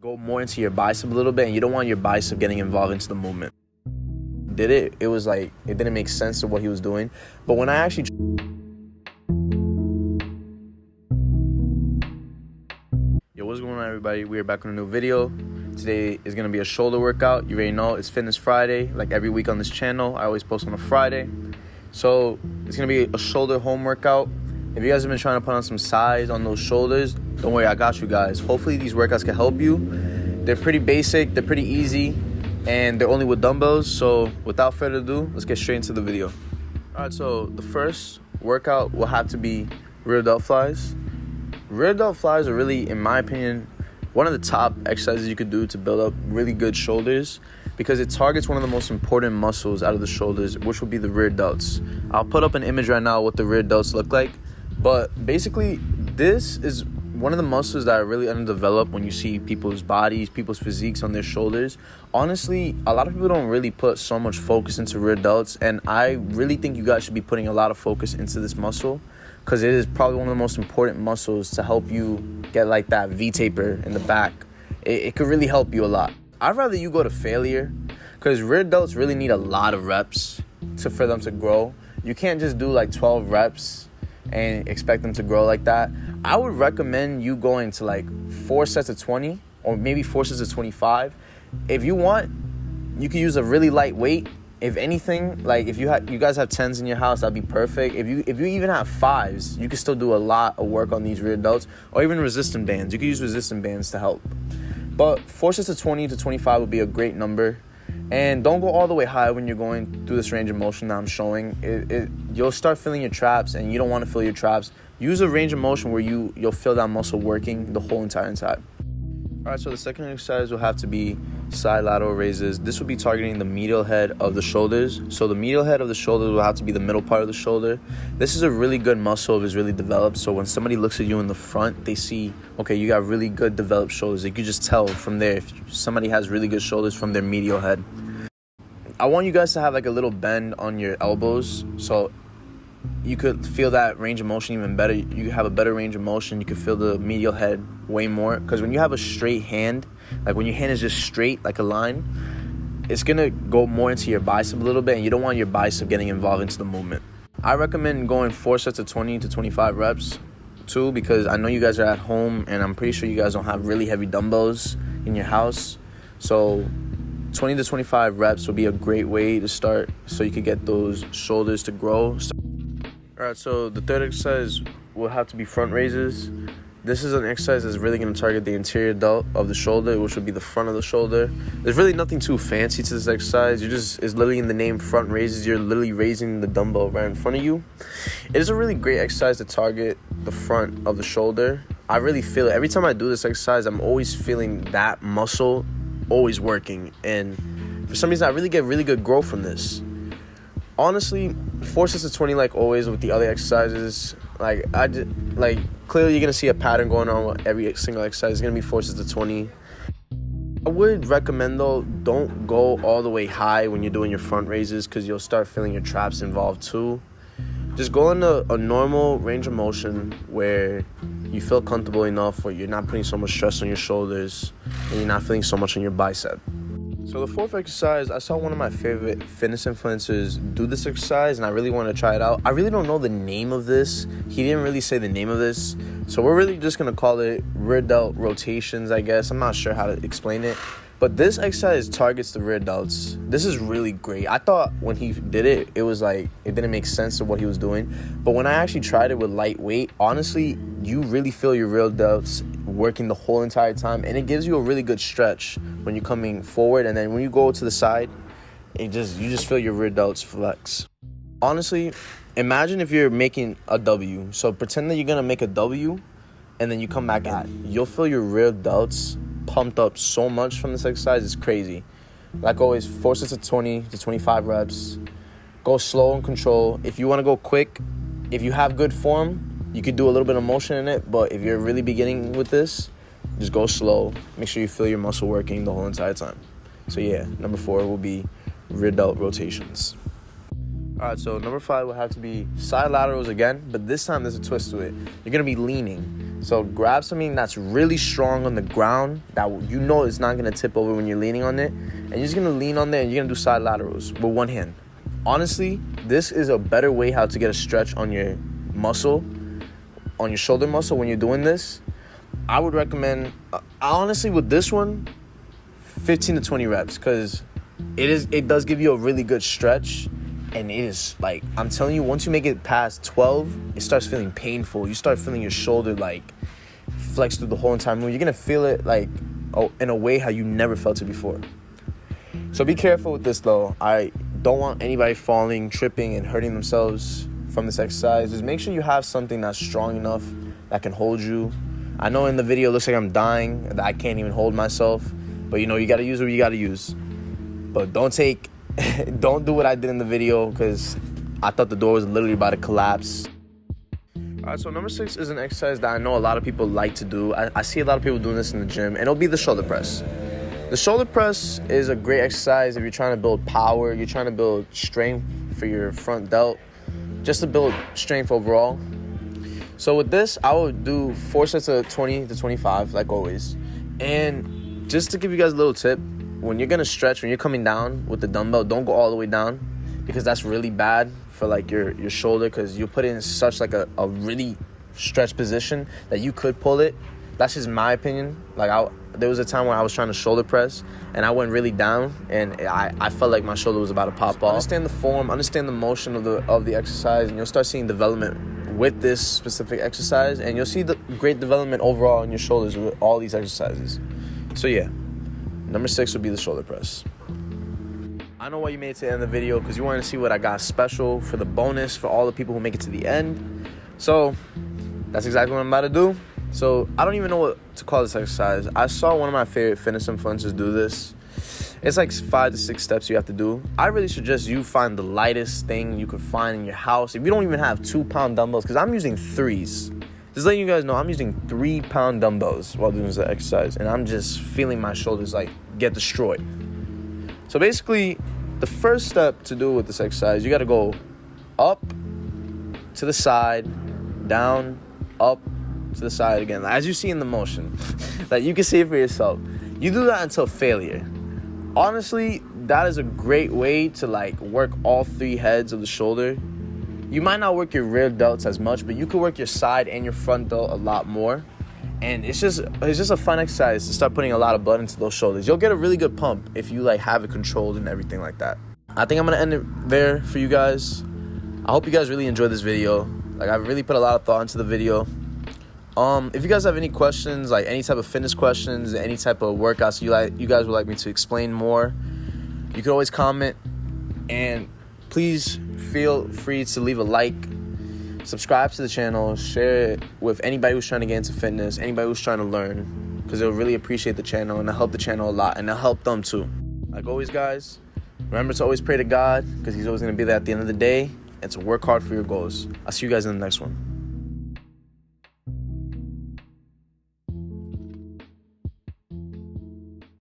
go more into your bicep a little bit, and you don't want your bicep getting involved into the movement. Did it? It was like, it didn't make sense to what he was doing. But when I actually... Yo, what's going on, everybody? We are back with a new video. Today is going to be a shoulder workout. You already know it's Fitness Friday. Like every week on this channel, I always post on a Friday. So it's going to be a shoulder home workout. If you guys have been trying to put on some size on those shoulders, don't worry, I got you guys. Hopefully these workouts can help you. They're pretty basic, they're pretty easy, and they're only with dumbbells. So without further ado, let's get straight into the video. All right, so the first workout will have to be rear delt flies. Rear delt flies are really, in my opinion, one of the top exercises you could do to build up really good shoulders, because it targets one of the most important muscles out of the shoulders, which will be the rear delts. I'll put up an image right now of what the rear delts look like. But basically, this is one of the muscles that are really underdeveloped when you see people's bodies, people's physiques on their shoulders. Honestly, a lot of people don't really put so much focus into rear delts, and I really think you guys should be putting a lot of focus into this muscle, because it is probably one of the most important muscles to help you get like that V-taper in the back. It could really help you a lot. I'd rather you go to failure, because rear delts really need a lot of reps for them to grow. You can't just do like 12 reps and expect them to grow like that. I would recommend you going to like 4 sets of 20 or maybe 4 sets of 25. If you want, you can use a really light weight. If anything, like if you guys have 10s in your house, that'd be perfect. If you even have 5s, you can still do a lot of work on these rear delts, or even resistant bands. You can use resistant bands to help. But 4 sets of 20 to 25 would be a great number. And don't go all the way high when you're going through this range of motion that I'm showing. You'll start feeling your traps, and you don't want to feel your traps. Use a range of motion where you'll feel that muscle working the whole entire time. All right, so the second exercise will have to be side lateral raises. This will be targeting the medial head of the shoulders. So the medial head of the shoulders will have to be the middle part of the shoulder. This is a really good muscle if it's really developed. So when somebody looks at you in the front, they see, okay, you got really good developed shoulders. They could just tell from there if somebody has really good shoulders from their medial head. I want you guys to have like a little bend on your elbows, so you could feel that range of motion even better. You have a better range of motion. You can feel the medial head way more, because when you have a straight hand, like when your hand is just straight like a line, it's gonna go more into your bicep a little bit, and you don't want your bicep getting involved into the movement. I recommend going 4 sets of 20 to 25 reps too, because I know you guys are at home, and I'm pretty sure you guys don't have really heavy dumbbells in your house. So 20 to 25 reps would be a great way to start, so you could get those shoulders to grow. All right, so the third exercise will have to be front raises. This is an exercise that's really going to target the anterior delt of the shoulder, which would be the front of the shoulder. There's really nothing too fancy to this exercise. It's literally in the name, front raises. You're literally raising the dumbbell right in front of you. It is a really great exercise to target the front of the shoulder. I really feel it. Every time I do this exercise, I'm always feeling that muscle always working, and for some reason I really get really good growth from this. Honestly, 4 sets of 20, like always with the other exercises, clearly you're gonna see a pattern going on with every single exercise. It's gonna be 4 sets of 20. I would recommend though, don't go all the way high when you're doing your front raises, because you'll start feeling your traps involved too. Just go into a normal range of motion where you feel comfortable enough, where you're not putting so much stress on your shoulders and you're not feeling so much on your bicep. So the fourth exercise, I saw one of my favorite fitness influencers do this exercise, and I really want to try it out. I really don't know the name of this. He didn't really say the name of this. So we're really just going to call it rear delt rotations, I guess. I'm not sure how to explain it. But this exercise targets the rear delts. This is really great. I thought when he did it, it was like, it didn't make sense to what he was doing. But when I actually tried it with light weight, honestly, you really feel your rear delts working the whole entire time. And it gives you a really good stretch when you're coming forward. And then when you go to the side, you just feel your rear delts flex. Honestly, imagine if you're making a W. So pretend that you're going to make a W, and then you come back in. You'll feel your rear delts pumped up so much from this exercise. It's crazy. Like always, 4 sets of 20 to 25 reps. Go slow and control. If you want to go quick, if you have good form, you could do a little bit of motion in it. But if you're really beginning with this, just go slow. Make sure you feel your muscle working the whole entire time. So yeah, number 4 will be rear delt rotations. All right, so number 5 will have to be side laterals again, but this time there's a twist to it. You're going to be leaning. So grab something that's really strong on the ground that you know it's not going to tip over when you're leaning on it. And you're just going to lean on there and you're going to do side laterals with one hand. Honestly, this is a better way how to get a stretch on your muscle, on your shoulder muscle when you're doing this. I would recommend, honestly, with this one, 15 to 20 reps, because it does give you a really good stretch. And it is like, I'm telling you, once you make it past 12, it starts feeling painful. You start feeling your shoulder like flex through the whole entire movement. You're gonna feel it like in a way how you never felt it before. So be careful with this though. I don't want anybody falling, tripping, and hurting themselves from this exercise. Just make sure you have something that's strong enough that can hold you. I know in the video it looks like I'm dying, that I can't even hold myself, but you know, you gotta use what you gotta use. But don't do what I did in the video, because I thought the door was literally about to collapse. All right, so number 6 is an exercise that I know a lot of people like to do. I see a lot of people doing this in the gym, and it'll be the shoulder press. The shoulder press is a great exercise if you're trying to build power, you're trying to build strength for your front delt, just to build strength overall. So with this, I would do 4 sets of 20 to 25, like always. And just to give you guys a little tip, when you're going to stretch, when you're coming down with the dumbbell, don't go all the way down, because that's really bad for like your shoulder, because you put it in such like a really stretched position that you could pull it. That's just my opinion. Like there was a time where I was trying to shoulder press and I went really down and I felt like my shoulder was about to pop off. Understand the form, understand the motion of the exercise, and you'll start seeing development with this specific exercise, and you'll see the great development overall in your shoulders with all these exercises. So yeah, number 6 would be the shoulder press. I know why you made it to the end of the video, because you wanted to see what I got special for the bonus for all the people who make it to the end. So that's exactly what I'm about to do. So I don't even know what to call this exercise. I saw one of my favorite fitness influencers do this. It's like 5 to 6 steps you have to do. I really suggest you find the lightest thing you could find in your house. If you don't even have 2-pound dumbbells, because I'm using 3s. Just letting you guys know, I'm using 3-pound dumbbells while doing this exercise, and I'm just feeling my shoulders like get destroyed. So basically, the first step to do with this exercise, you got to go up to the side, down, up to the side again, as you see in the motion. Like, you can see it for yourself. You do that until failure. Honestly, that is a great way to like work all 3 heads of the shoulder. You might not work your rear delts as much, but you can work your side and your front delt a lot more. And it's just a fun exercise to start putting a lot of blood into those shoulders. You'll get a really good pump if you like have it controlled and everything like that. I think I'm gonna end it there for you guys. I hope you guys really enjoyed this video. Like, I really put a lot of thought into the video. If you guys have any questions, like any type of fitness questions, any type of workouts you guys would like me to explain more, you can always comment. And please feel free to leave a like, subscribe to the channel, share it with anybody who's trying to get into fitness, anybody who's trying to learn, because they'll really appreciate the channel, and it'll help the channel a lot, and it'll help them too. Like always, guys, remember to always pray to God, because He's always going to be there at the end of the day, and to work hard for your goals. I'll see you guys in the next one.